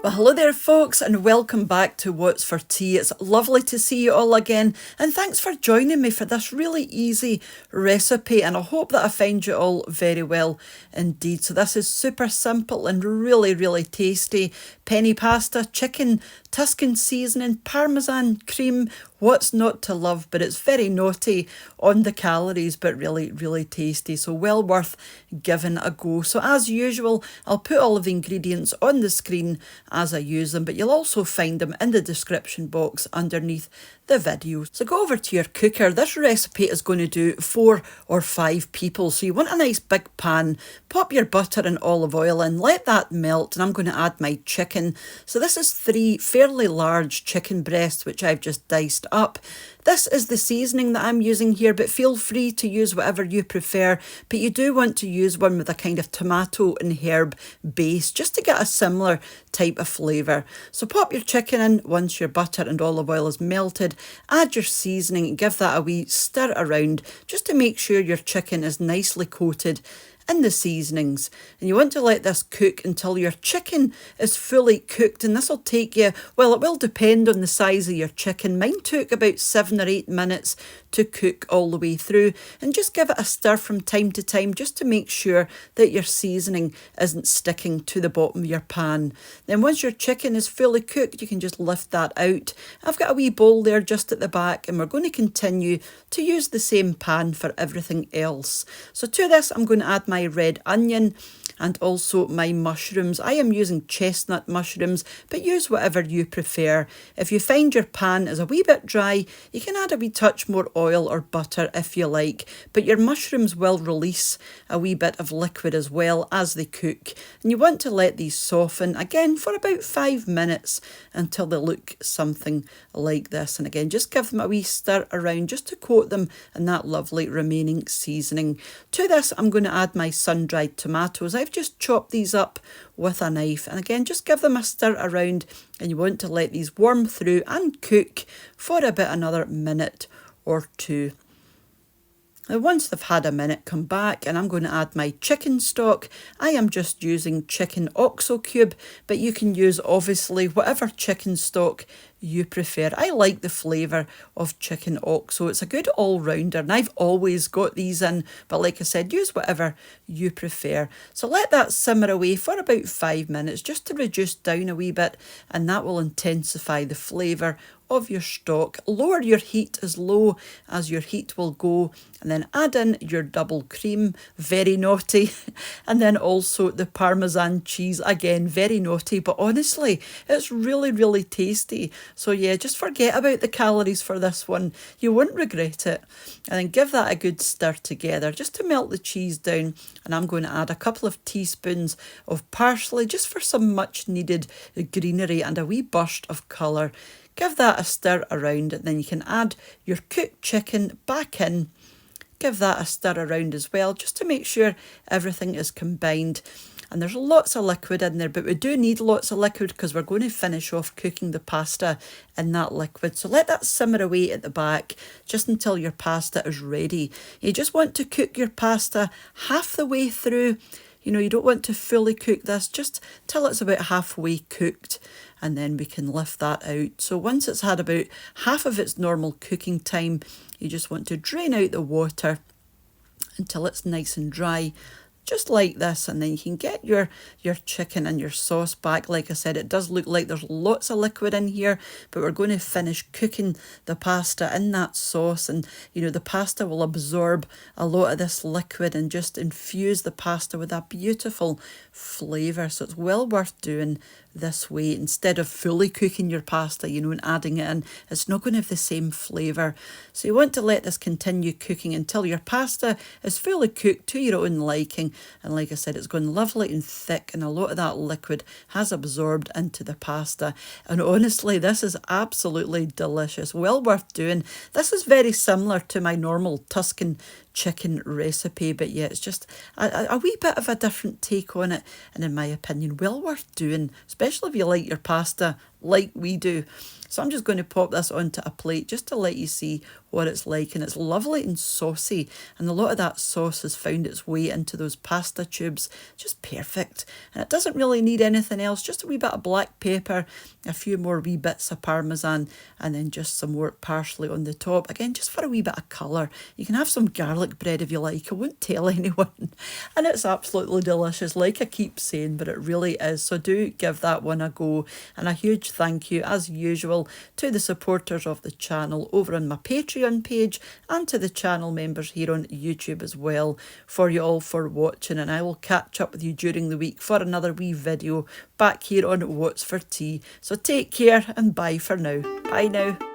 Well, hello there, folks, and welcome back to What's for Tea. It's lovely to see you all again, and thanks for joining me for this really easy recipe. And I hope that I find you all very well indeed. So, this is super simple and really, really tasty. Penne pasta, chicken, Tuscan seasoning, parmesan cream. What's not to love? But it's very naughty on the calories, but really, really tasty. So, well worth giving a go. So, as usual, I'll put all of the ingredients on the screen as I use them, but you'll also find them in the description box underneath the video. So go over to your cooker. This recipe is going to do 4 or 5 people. So you want a nice big pan, pop your butter and olive oil in, let that melt, and I'm going to add my chicken. So this is 3 fairly large chicken breasts, which I've just diced up. This is the seasoning that I'm using here, but feel free to use whatever you prefer. But you do want to use one with a kind of tomato and herb base, just to get a similar type of flavour. So pop your chicken in once your butter and olive oil is melted. Add your seasoning and give that a wee stir around, just to make sure your chicken is nicely coated in the seasonings. And you want to let this cook until your chicken is fully cooked, and this will take you, well, it will depend on the size of your chicken. Mine took about 7 or 8 minutes to cook all the way through, and just give it a stir from time to time just to make sure that your seasoning isn't sticking to the bottom of your pan. Then once your chicken is fully cooked, you can just lift that out. I've got a wee bowl there just at the back, and we're going to continue to use the same pan for everything else. So to this, I'm going to add my red onion and also my mushrooms. I am using chestnut mushrooms, but use whatever you prefer. If you find your pan is a wee bit dry, you can add a wee touch more oil or butter if you like, but your mushrooms will release a wee bit of liquid as well as they cook. And you want to let these soften again for about 5 minutes until they look something like this. And again, just give them a wee stir around just to coat them in that lovely remaining seasoning. To this, I'm going to add my sun-dried tomatoes. I've just chopped these up with a knife, and again, just give them a stir around, and you want to let these warm through and cook for about another minute or 2. Now, once they've had a minute, come back, and I'm going to add my chicken stock. I am just using chicken oxo cube, but you can use obviously whatever chicken stock you prefer. I like the flavour of chicken oxo. It's a good all-rounder, and I've always got these in, but like I said, use whatever you prefer. So let that simmer away for about 5 minutes just to reduce down a wee bit, and that will intensify the flavour of your stock. Lower your heat as low as your heat will go, and then add in your double cream, very naughty, and then also the parmesan cheese, again very naughty, but honestly it's really, really tasty. So yeah, just forget about the calories for this one, you won't regret it. And then give that a good stir together just to melt the cheese down, and I'm going to add a couple of teaspoons of parsley just for some much needed greenery and a wee burst of colour. Give that a stir around, and then you can add your cooked chicken back in. Give that a stir around as well, just to make sure everything is combined. And there's lots of liquid in there, but we do need lots of liquid because we're going to finish off cooking the pasta in that liquid. So let that simmer away at the back just until your pasta is ready. You just want to cook your pasta half the way through. You know, you don't want to fully cook this, just till it's about halfway cooked, and then we can lift that out. So once it's had about half of its normal cooking time, you just want to drain out the water until it's nice and dry, just like this, and then you can get your chicken and your sauce back. Like I said, it does look like there's lots of liquid in here, but we're going to finish cooking the pasta in that sauce, and you know, the pasta will absorb a lot of this liquid and just infuse the pasta with a beautiful flavour. So it's well worth doing this way instead of fully cooking your pasta, you know, and adding it in. It's not going to have the same flavour. So you want to let this continue cooking until your pasta is fully cooked to your own liking. And like I said, it's gone lovely and thick, and a lot of that liquid has absorbed into the pasta. And honestly, this is absolutely delicious. Well worth doing. This is very similar to my normal Tuscan chicken recipe. But yeah, it's just a wee bit of a different take on it, and in my opinion, well worth doing, especially if you like your pasta like we do. So I'm just going to pop this onto a plate just to let you see what it's like. And it's lovely and saucy, and a lot of that sauce has found its way into those pasta tubes. Just perfect. And it doesn't really need anything else, just a wee bit of black pepper, a few more wee bits of parmesan, and then just some more parsley on the top. Again, just for a wee bit of colour. You can have some garlic bread if you like. I won't tell anyone. And it's absolutely delicious, like I keep saying, but it really is. So do give that one a go. And a huge thank you, as usual, to the supporters of the channel over on my Patreon page, and to the channel members here on YouTube as well, for you all for watching. And I will catch up with you during the week for another wee video back here on What's for Tea. So take care and bye for now. Bye now.